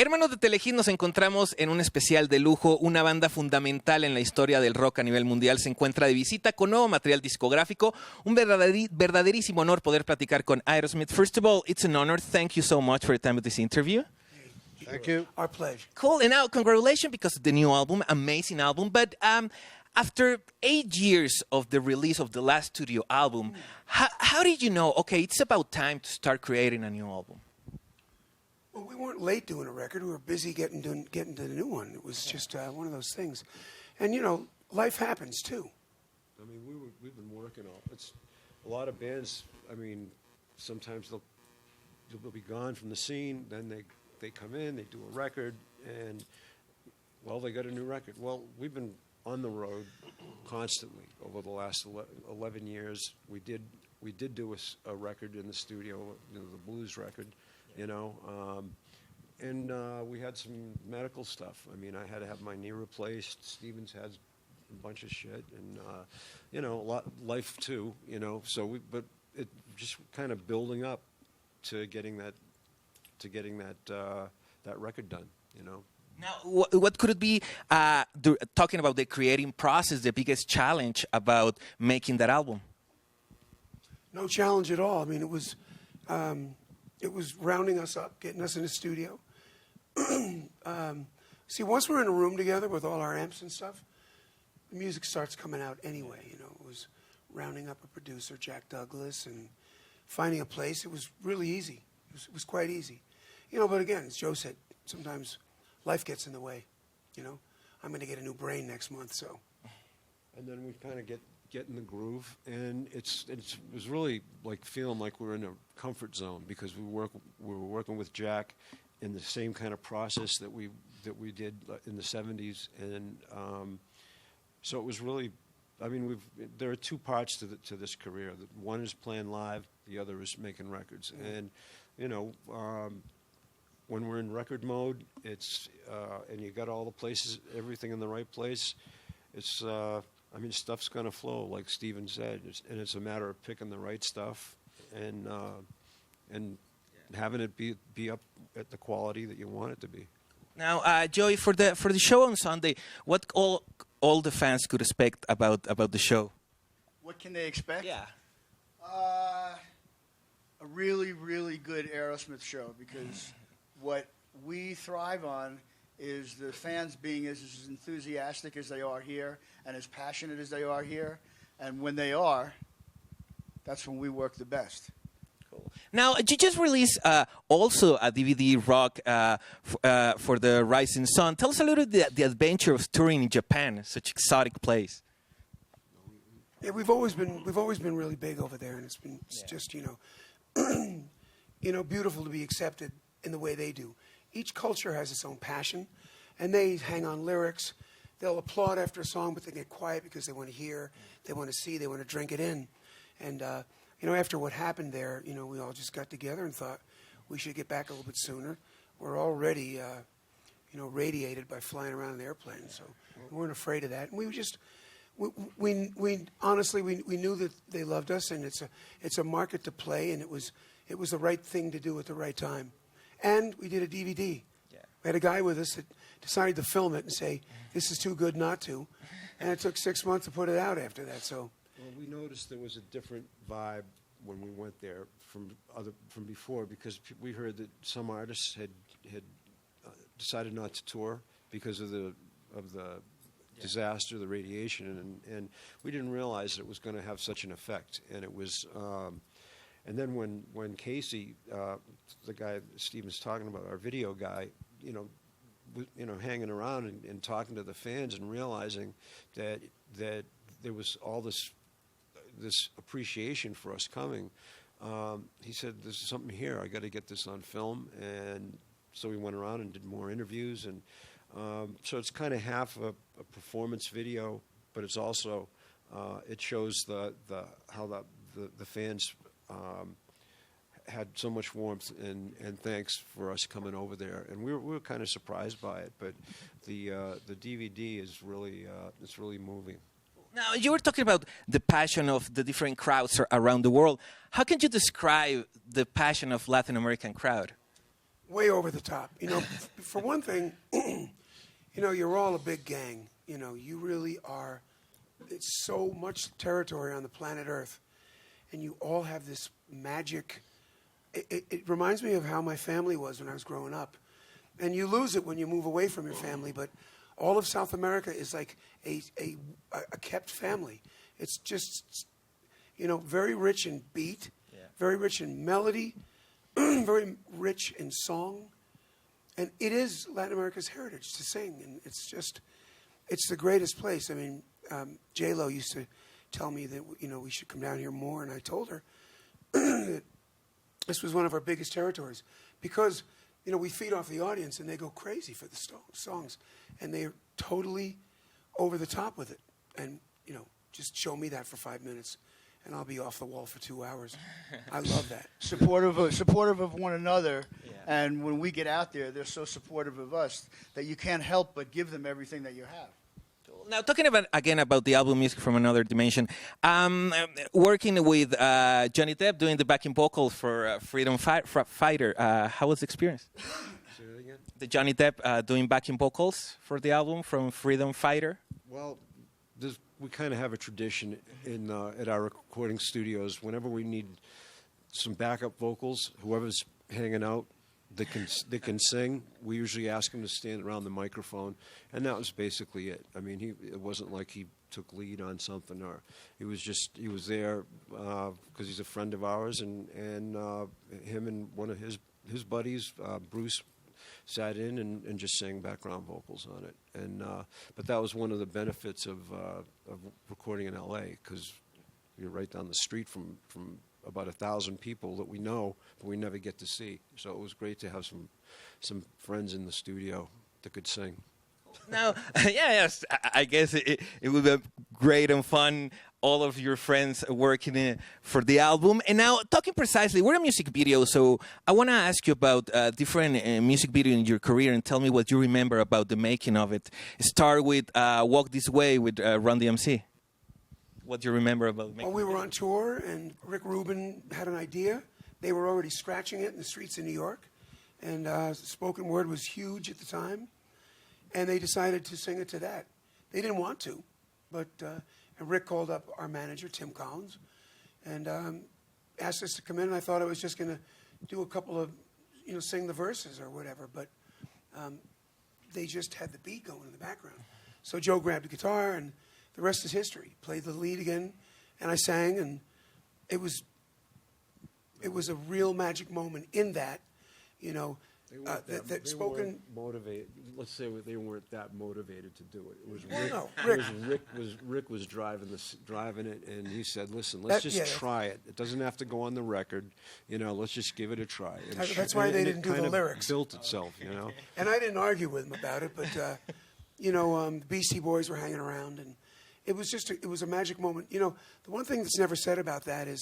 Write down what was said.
Hermanos de Telehit, nos encontramos en un especial de lujo. Una banda fundamental en la historia del rock a nivel mundial se encuentra de visita con nuevo material discográfico. Un verdaderísimo honor poder platicar con Aerosmith. First of all, it's an honor. Thank you so much for the time of this interview. Thank you. Our pleasure. Cool. And now, congratulations because of the new album, amazing album. But after 8 years of the release of the last studio album, how did you know, okay, it's about time to start creating a new album? Well, we weren't late doing a record. We were busy getting to the new one. It was just one of those things. And, you know, life happens, too. I mean, we've been working on it. It's a lot of bands. I mean, sometimes they'll be gone from the scene. Then they come in, they do a record, and, well, they got a new record. Well, we've been on the road constantly over the last 11 years. We did do a record in the studio, you know, the blues record. You know, and we had some medical stuff. Ian, I had to have my knee replaced. Stevens had a bunch of shit, and you know, life too. You know, so but it just kind of building up to getting that record done. You know. Now, what could it be? Talking about the creating process, the biggest challenge about making that album? No challenge at all. I mean, it was rounding us up, getting us in the studio. See, once we're in a room together with all our amps and stuff, the music starts coming out anyway. You know, it was rounding up a producer, Jack Douglas, and finding a place. It was really easy. It was quite easy. You know, but again, as Joe said, sometimes life gets in the way. You know, I'm going to get a new brain next month, so. And then we kind of get in the groove, and it was really like feeling like we're in a comfort zone because we were working with Jack in the same kind of process that we did in the 70s, and so it was really, I mean, there are two parts to this career. One is playing live, the other is making records, and you know, when we're in record mode, it's and you got all the places, everything in the right place, it's. I mean, stuff's going to flow, like Steven said, and it's a matter of picking the right stuff and having it be up at the quality that you want it to be. Now, Joey, for the show on Sunday, what all the fans could expect about the show? What can they expect? Yeah. A really, really good Aerosmith show, because what we thrive on is the fans being as enthusiastic as they are here and as passionate as they are here. And when they are, that's when we work the best. Cool. Now, you just released also a DVD rock for the Rising Sun. Tell us a little bit the adventure of touring in Japan, such an exotic place. Yeah, we've always been really big over there, and it's just, you know, beautiful to be accepted in the way they do. Each culture has its own passion, and they hang on lyrics. They'll applaud after a song, but they get quiet because they want to hear, they want to see, they want to drink it in. And, you know, after what happened there, you know, we all just got together and thought we should get back a little bit sooner. We're already, you know, radiated by flying around in the airplane, so we weren't afraid of that. And we honestly, we knew that they loved us, and it's a market to play, and it was the right thing to do at the right time. And we did a DVD. Yeah. We had a guy with us that decided to film it and say, this is too good not to. And it took 6 months to put it out after that. So, well, we noticed there was a different vibe when we went there from before, because we heard that some artists had decided not to tour because of the disaster, the radiation, and we didn't realize that it was going to have such an effect. And it was. And then when Casey, the guy Steven's talking about, our video guy, you know, hanging around and talking to the fans and realizing that there was all this appreciation for us coming, he said, "There's something here. I got to get this on film." And so we went around and did more interviews, and so it's kind of half a performance video, but it's also it shows how the fans. Had so much warmth and thanks for us coming over there, and we were kind of surprised by it. But the DVD is really it's really moving. Now, you were talking about the passion of the different crowds around the world. How can you describe the passion of Latin American crowd? way over the top. You know, for one thing, you know, you're all a big gang. You know, you really are. It's so much territory on the planet Earth, and you all have this magic. It reminds me of how my family was when I was growing up. And you lose it when you move away from your family, but all of South America is like a kept family. It's just, you know, very rich in beat, very rich in melody, very rich in song. And it is Latin America's heritage to sing. And it's just, it's the greatest place. I mean, J-Lo used to tell me that, you know, we should come down here more. And I told her that this was one of our biggest territories because, you know, we feed off the audience and they go crazy for the songs. And they're totally over the top with it. And, you know, just show me that for 5 minutes and I'll be off the wall for 2 hours. I love that. Supportive of one another. Yeah. And when we get out there, they're so supportive of us that you can't help but give them everything that you have. Now, talking about the album Music from Another Dimension, working with Johnny Depp doing the backing vocal for Freedom Fighter, how was the experience? Say that again? The Johnny Depp doing backing vocals for the album from Freedom Fighter? Well, we kind of have a tradition at our recording studios. Whenever we need some backup vocals, whoever's hanging out, they can sing. We usually ask them to stand around the microphone, and that was basically it. I mean, it wasn't like he took lead on something, or he was there because he's a friend of ours, and him and one of his buddies, Bruce, sat in and just sang background vocals on it. And but that was one of the benefits of recording in L.A. because you're right down the street from about 1,000 people that we know, but we never get to see. So it was great to have some friends in the studio that could sing. Now, yes, I guess it would be great and fun, all of your friends working for the album. And now, talking precisely, we're a music video, so I want to ask you about different music video in your career and tell me what you remember about the making of it. Start with Walk This Way with Run DMC. What do you remember about making Well, we were on tour, and Rick Rubin had an idea. They were already scratching it in the streets of New York, and spoken word was huge at the time. And they decided to sing it to that. They didn't want to, but and Rick called up our manager, Tim Collins, and asked us to come in. And I thought I was just going to do a couple of, you know, sing the verses or whatever, but they just had the beat going in the background. So Joe grabbed the guitar, and the rest is history. Played the lead again, and I sang, and it was a real magic moment in that, you know. That spoken weren't motivated. Let's say they weren't that motivated to do it. It was Well, Rick. no, Rick was driving it, and he said, "Listen, let's just try it. It doesn't have to go on the record. You know, let's just give it a try." And that's why they didn't do the lyrics. Built itself, you know. And I didn't argue with him about it, but you know, the Beastie Boys were hanging around, and it was a magic moment. You know, the one thing that's never said about that is